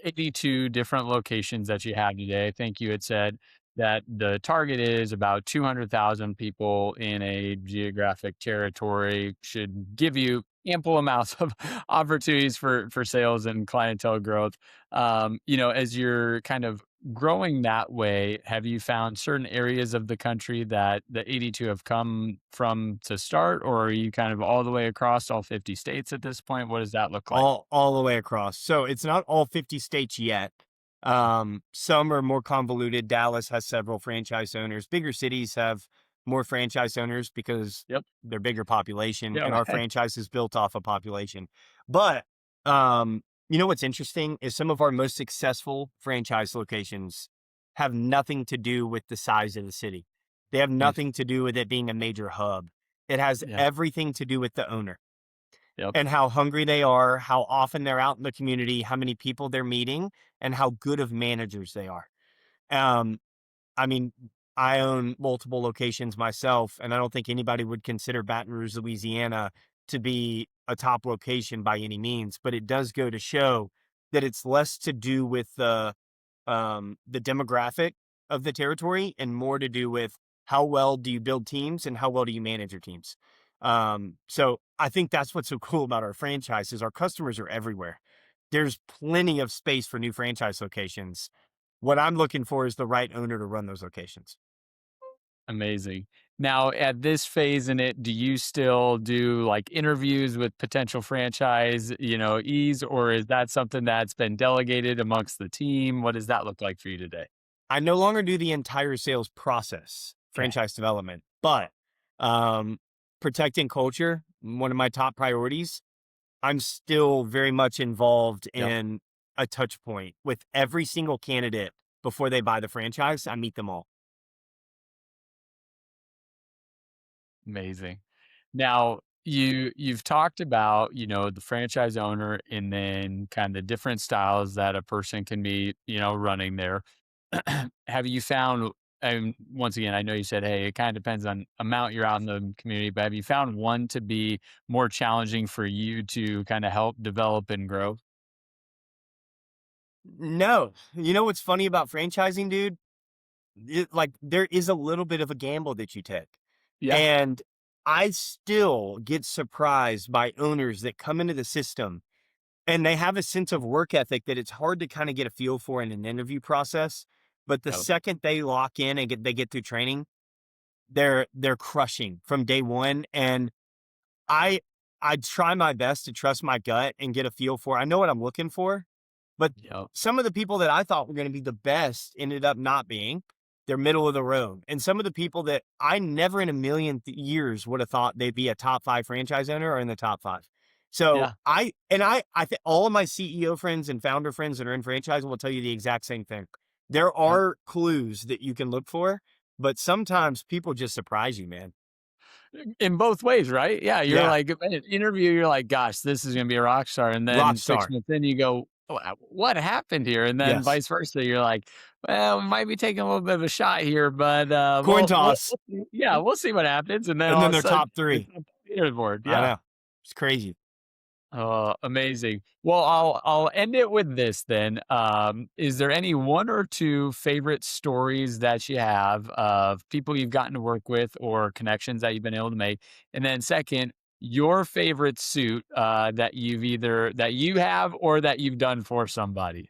Speaker 1: 82 different locations that you have today. I think you had said that the target is about 200,000 people in a geographic territory should give you ample amounts of opportunities for sales and clientele growth. As you're kind of growing that way, have you found certain areas of the country that the 82 have come from to start, or are you kind of all the way across all 50 states at this point? What does that look like?
Speaker 2: All the way across. So it's not all 50 states yet. Some are more convoluted. Dallas has several franchise owners. Bigger cities have more franchise owners because
Speaker 1: Yep.
Speaker 2: they're bigger population, and
Speaker 1: Yeah.
Speaker 2: our franchise is built off a population. But you know what's interesting is some of our most successful franchise locations have nothing to do with the size of the city. They have
Speaker 1: Mm,
Speaker 2: nothing to do with it being a major hub. It has
Speaker 1: yeah.
Speaker 2: everything to do with the owner
Speaker 1: Yep.
Speaker 2: and how hungry they are, how often they're out in the community, how many people they're meeting, and how good of managers they are. Um, I mean, I own multiple locations myself, and I don't think anybody would consider Baton Rouge, Louisiana to be a top location by any means, but it does go to show that it's less to do with the demographic of the territory and more to do with how well do you build teams and how well do you manage your teams. So I think that's what's so cool about our franchise is our customers are everywhere. There's plenty of space for new franchise locations. What I'm looking for is the right owner to run those locations.
Speaker 1: Amazing. Now, at this phase in it, do you still do like interviews with potential franchise, ease, or is that something that's been delegated amongst the team? What does that look like for you today?
Speaker 2: I no longer do the entire sales process,
Speaker 1: Okay.
Speaker 2: franchise development, but um, protecting culture, one of my top priorities. I'm still very much involved
Speaker 1: Yep.
Speaker 2: in a touch point with every single candidate before they buy the franchise. I meet them all.
Speaker 1: Amazing. Now, you've talked about, the franchise owner and then kind of different styles that a person can be, running there. Have you found, and once again, I know you said, hey, it kind of depends on amount you're out in the community, but have you found one to be more challenging for you to kind of help develop and grow?
Speaker 2: No, you know what's funny about franchising, dude? Like there is a little bit of a gamble that you take.
Speaker 1: Yeah.
Speaker 2: And I still get surprised by owners that come into the system and they have a sense of work ethic that it's hard to kind of get a feel for in an interview process. But the
Speaker 1: Yep.
Speaker 2: second they lock in and they get through training, they're crushing from day one. And I I try my best to trust my gut and get a feel for I know what I'm looking for, but
Speaker 1: Yep.
Speaker 2: some of the people that I thought were gonna be the best ended up not being. They're middle of the road, and some of the people that I never in a million years would have thought they'd be a top 5 franchise owner are in the top 5. So,
Speaker 1: Yeah.
Speaker 2: I think all of my CEO friends and founder friends that are in franchising will tell you the exact same thing. There
Speaker 1: Yep.
Speaker 2: are clues that you can look for, but sometimes people just surprise you, man.
Speaker 1: In both ways, right? Yeah, you're
Speaker 2: Yeah,
Speaker 1: like in an interview, you're like, "Gosh, this is gonna be a rock star," and
Speaker 2: rock
Speaker 1: then 6
Speaker 2: star.
Speaker 1: months in, you go, What happened here?" And then
Speaker 2: Yes.
Speaker 1: vice versa, you're like, "Well, we might be taking a little bit of a shot here, but,
Speaker 2: Coin toss,
Speaker 1: we'll see what happens," and then
Speaker 2: and
Speaker 1: all
Speaker 2: then
Speaker 1: of a
Speaker 2: they're
Speaker 1: sudden,
Speaker 2: top
Speaker 1: it's
Speaker 2: 3.
Speaker 1: on the leaderboard,
Speaker 2: I
Speaker 1: yeah.
Speaker 2: know. It's crazy.
Speaker 1: Oh, amazing. Well, I'll end it with this then. Is there any one or two favorite stories that you have of people you've gotten to work with or connections that you've been able to make? And then second, your favorite suit that you have or that you've done for somebody.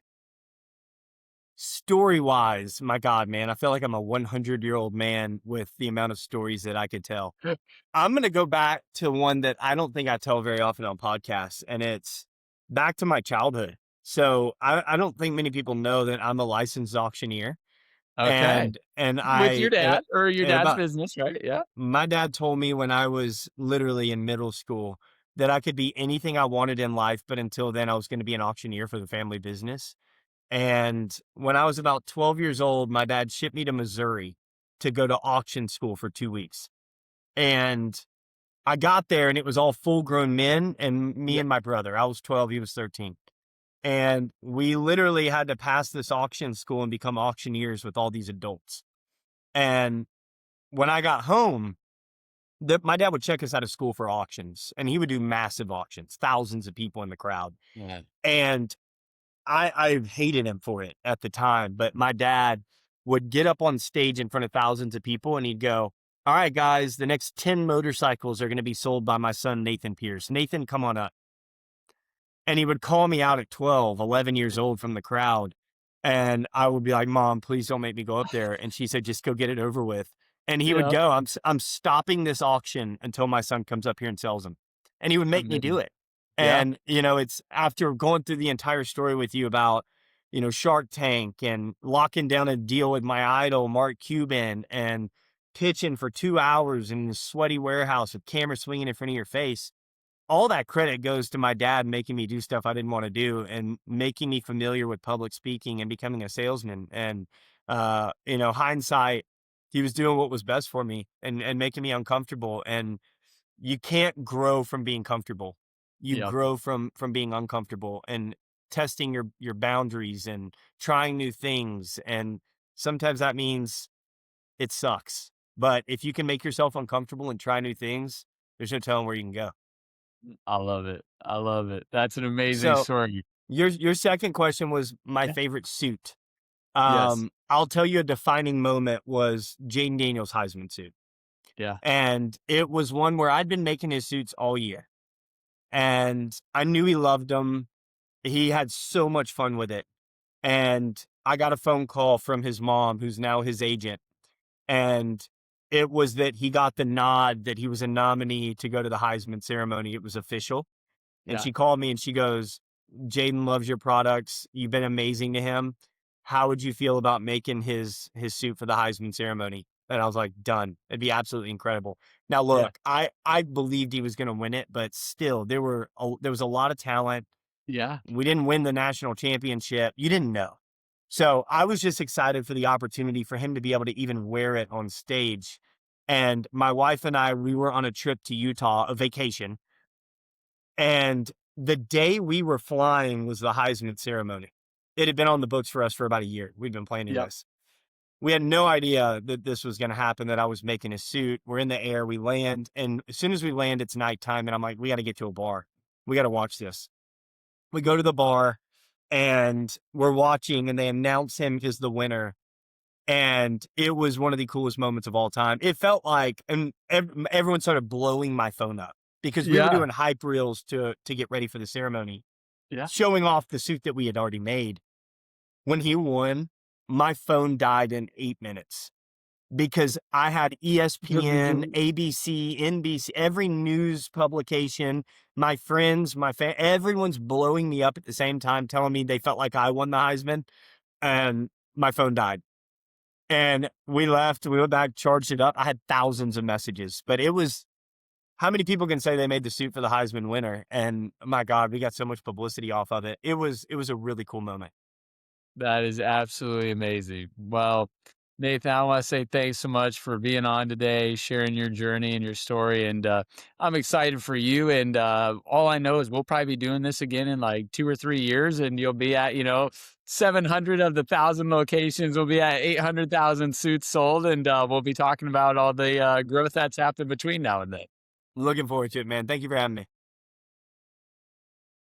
Speaker 2: Story-wise, my god, man, I feel like I'm a 100-year-old man with the amount of stories that I could tell. I'm gonna go back to one that I don't think I tell very often on podcasts, and it's back to my childhood. So, I don't think many people know that I'm a licensed auctioneer,
Speaker 1: Okay.
Speaker 2: and
Speaker 1: With your
Speaker 2: I
Speaker 1: dad or your
Speaker 2: at
Speaker 1: dad's
Speaker 2: about
Speaker 1: business, right? Yeah.
Speaker 2: my dad told me when I was literally in middle school that I could be anything I wanted in life, but until then, I was gonna be an auctioneer for the family business. And when I was about 12 years old, my dad shipped me to Missouri to go to auction school for 2 weeks. And I got there and it was all full grown men and me
Speaker 1: Yeah.
Speaker 2: and my brother. I was 12, he was 13. And we literally had to pass this auction school and become auctioneers with all these adults. And when I got home, my dad would check us out of school for auctions and he would do massive auctions, thousands of people in the crowd.
Speaker 1: Yeah.
Speaker 2: And I hated him for it at the time, but my dad would get up on stage in front of thousands of people and he'd go, all right, guys, the next 10 motorcycles are going to be sold by my son, Nathan Pierce. Nathan, come on up. And he would call me out at 12, 11 years old from the crowd. And I would be like, Mom, please don't make me go up there. And she said, just go get it over with. And he would
Speaker 1: Yeah.
Speaker 2: go, I'm stopping this auction until my son comes up here and sells them. And he would make me do
Speaker 1: Amazing.
Speaker 2: it.
Speaker 1: Yeah.
Speaker 2: And, it's after going through the entire story with you about, Shark Tank and locking down a deal with my idol, Mark Cuban, and pitching for 2 hours in the sweaty warehouse with camera swinging in front of your face. All that credit goes to my dad making me do stuff I didn't want to do and making me familiar with public speaking and becoming a salesman. And, hindsight, he was doing what was best for me and making me uncomfortable. And you can't grow from being comfortable. You
Speaker 1: Yep.
Speaker 2: grow from being uncomfortable and testing your boundaries and trying new things. And sometimes that means it sucks. But if you can make yourself uncomfortable and try new things, there's no telling where you can go.
Speaker 1: I love it. I love it. That's an amazing
Speaker 2: So
Speaker 1: story.
Speaker 2: your second question was my
Speaker 1: Yeah.
Speaker 2: favorite suit.
Speaker 1: Yes.
Speaker 2: I'll tell you a defining moment was Jaden Daniels' Heisman suit.
Speaker 1: Yeah.
Speaker 2: And it was one where I'd been making his suits all year. And I knew he loved them. He had so much fun with it. And I got a phone call from his mom, who's now his agent. And it was that he got the nod that he was a nominee to go to the Heisman ceremony. It was official. And
Speaker 1: Yeah.
Speaker 2: she called me and she goes, Jaden loves your products. You've been amazing to him. How would you feel about making his suit for the Heisman ceremony? And I was like, done. It'd be absolutely incredible. Now,
Speaker 1: Yeah.
Speaker 2: look, I believed he was going to win it, but still, there was a lot of talent.
Speaker 1: Yeah.
Speaker 2: We didn't win the national championship. You didn't know. So I was just excited for the opportunity for him to be able to even wear it on stage. And my wife and I, we were on a trip to Utah, a vacation, and the day we were flying was the Heisman ceremony. It had been on the books for us for about a year. We'd been planning
Speaker 1: Yep.
Speaker 2: this. We had no idea that this was going to happen, that I was making a suit. We're in the air, we land, and as soon as we land, it's nighttime, and I'm like, we got to get to a bar. We got to watch this. We go to the bar, and we're watching, and they announce him as the winner. And it was one of the coolest moments of all time. It felt like, and everyone started blowing my phone up because we were
Speaker 1: Yeah.
Speaker 2: doing hype reels to get ready for the ceremony,
Speaker 1: Yeah.
Speaker 2: showing off the suit that we had already made. When he won, my phone died in 8 minutes because I had ESPN, ABC, NBC, every news publication, my friends, everyone's blowing me up at the same time, telling me they felt like I won the Heisman, and my phone died. And we left, we went back, charged it up. I had thousands of messages, but it was, how many people can say they made the suit for the Heisman winner? And my God, we got so much publicity off of it. It was a really cool moment.
Speaker 1: That is absolutely amazing. Well, Nathan, I want to say thanks so much for being on today, sharing your journey and your story. And I'm excited for you. And all I know is we'll probably be doing this again in like 2 or 3 years, and you'll be at, 700 of the 1,000 locations. We'll be at 800,000 suits sold. And we'll be talking about all the growth that's happened between now and then.
Speaker 2: Looking forward to it, man. Thank you for having me.